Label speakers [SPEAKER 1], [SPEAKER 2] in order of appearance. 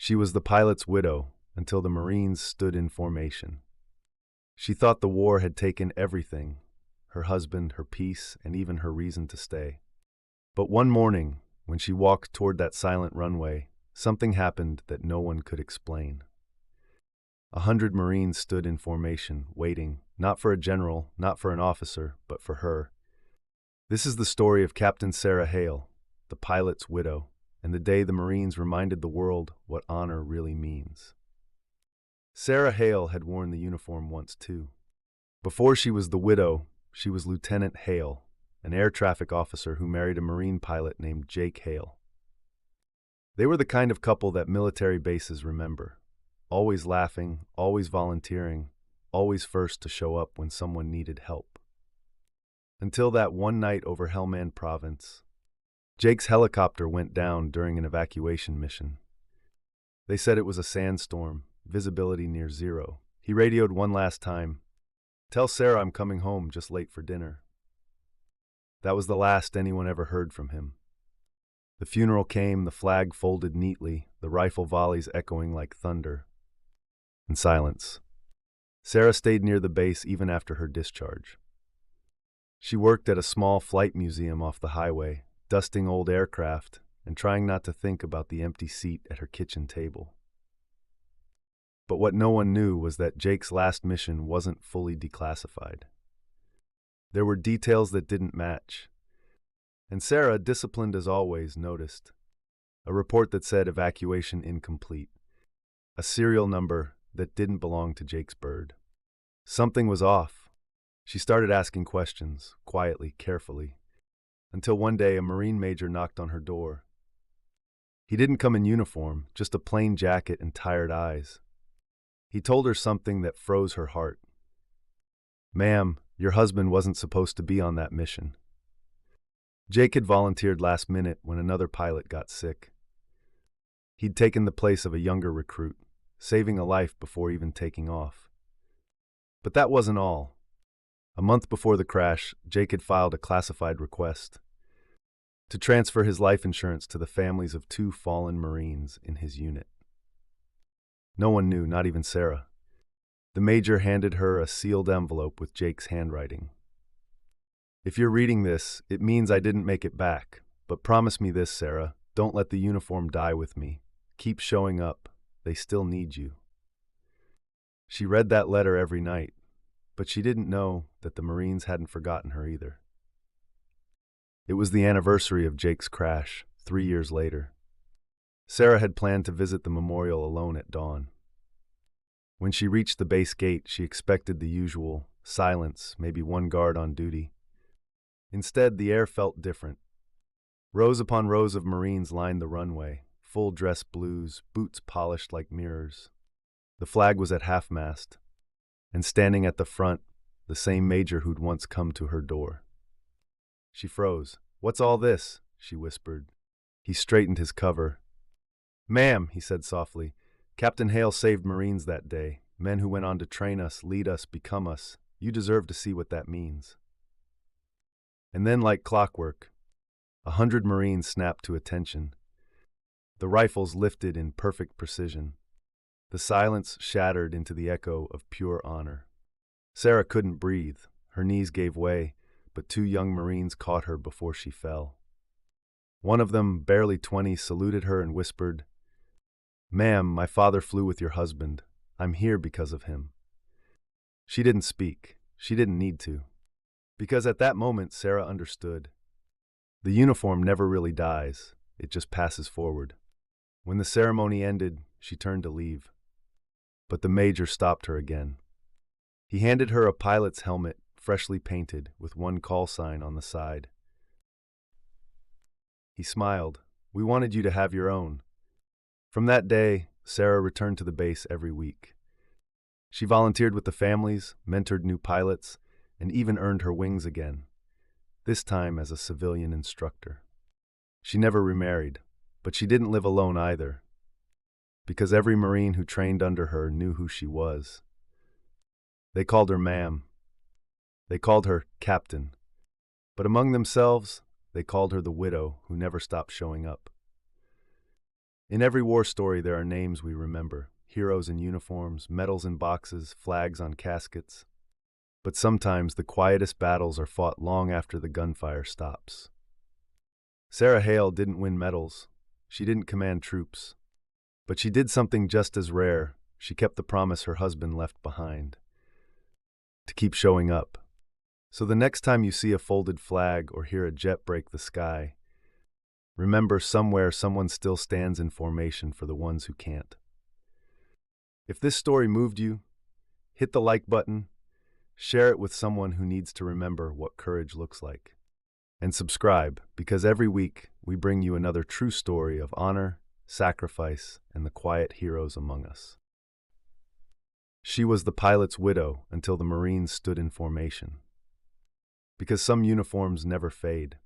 [SPEAKER 1] She was the pilot's widow until the Marines stood in formation. She thought the war had taken everything, her husband, her peace, and even her reason to stay. But one morning, when she walked toward that silent runway, something happened that no one could explain. 100 Marines stood in formation, waiting, not for a general, not for an officer, but for her. This is the story of Captain Sarah Hale, the pilot's widow, and the day the Marines reminded the world what honor really means. Sarah Hale had worn the uniform once too. Before she was the widow, she was Lieutenant Hale, an air traffic officer who married a Marine pilot named Jake Hale. They were the kind of couple that military bases remember, always laughing, always volunteering, always first to show up when someone needed help. Until that one night over Helmand Province, Jake's helicopter went down during an evacuation mission. They said it was a sandstorm, visibility near zero. He radioed one last time, "Tell Sarah I'm coming home, just late for dinner." That was the last anyone ever heard from him. The funeral came, the flag folded neatly, the rifle volleys echoing like thunder. And silence. Sarah stayed near the base even after her discharge. She worked at a small flight museum off the highway, dusting old aircraft and trying not to think about the empty seat at her kitchen table. But what no one knew was that Jake's last mission wasn't fully declassified. There were details that didn't match. And Sarah, disciplined as always, noticed. A report that said evacuation incomplete. A serial number that didn't belong to Jake's bird. Something was off. She started asking questions, quietly, carefully, until one day a Marine major knocked on her door. He didn't come in uniform, just a plain jacket and tired eyes. He told her something that froze her heart. "Ma'am, your husband wasn't supposed to be on that mission." Jake had volunteered last minute when another pilot got sick. He'd taken the place of a younger recruit, saving a life before even taking off. But that wasn't all. A month before the crash, Jake had filed a classified request to transfer his life insurance to the families of 2 fallen Marines in his unit. No one knew, not even Sarah. The major handed her a sealed envelope with Jake's handwriting. "If you're reading this, it means I didn't make it back. But promise me this, Sarah, don't let the uniform die with me. Keep showing up. They still need you." She read that letter every night, but she didn't know that the Marines hadn't forgotten her either. It was the anniversary of Jake's crash, 3 years later. Sarah had planned to visit the memorial alone at dawn. When she reached the base gate, she expected the usual silence, maybe one guard on duty. Instead, the air felt different. Rows upon rows of Marines lined the runway, full-dress blues, boots polished like mirrors. The flag was at half-mast, and standing at the front, the same major who'd once come to her door. She froze. "What's all this?" she whispered. He straightened his cover. "Ma'am," he said softly, "Captain Hale saved Marines that day, men who went on to train us, lead us, become us. You deserve to see what that means." And then, like clockwork, 100 Marines snapped to attention. The rifles lifted in perfect precision. The silence shattered into the echo of pure honor. Sarah couldn't breathe. Her knees gave way, but 2 young Marines caught her before she fell. One of them, barely 20, saluted her and whispered, "Ma'am, my father flew with your husband. I'm here because of him." She didn't speak. She didn't need to. Because at that moment, Sarah understood. The uniform never really dies. It just passes forward. When the ceremony ended, she turned to leave. But the major stopped her again. He handed her a pilot's helmet, freshly painted, with one call sign on the side. He smiled. "We wanted you to have your own." From that day, Sarah returned to the base every week. She volunteered with the families, mentored new pilots, and even earned her wings again, this time as a civilian instructor. She never remarried, but she didn't live alone either, because every Marine who trained under her knew who she was. They called her ma'am. They called her captain. But among themselves, they called her the widow who never stopped showing up. In every war story, there are names we remember: heroes in uniforms, medals in boxes, flags on caskets. But sometimes the quietest battles are fought long after the gunfire stops. Sarah Hale didn't win medals. She didn't command troops. But she did something just as rare. She kept the promise her husband left behind: to keep showing up. So the next time you see a folded flag or hear a jet break the sky, remember, somewhere someone still stands in formation for the ones who can't. If this story moved you, hit the like button, share it with someone who needs to remember what courage looks like. And subscribe, because every week we bring you another true story of honor, sacrifice, and the quiet heroes among us. She was the pilot's widow until the Marines stood in formation. Because some uniforms never fade.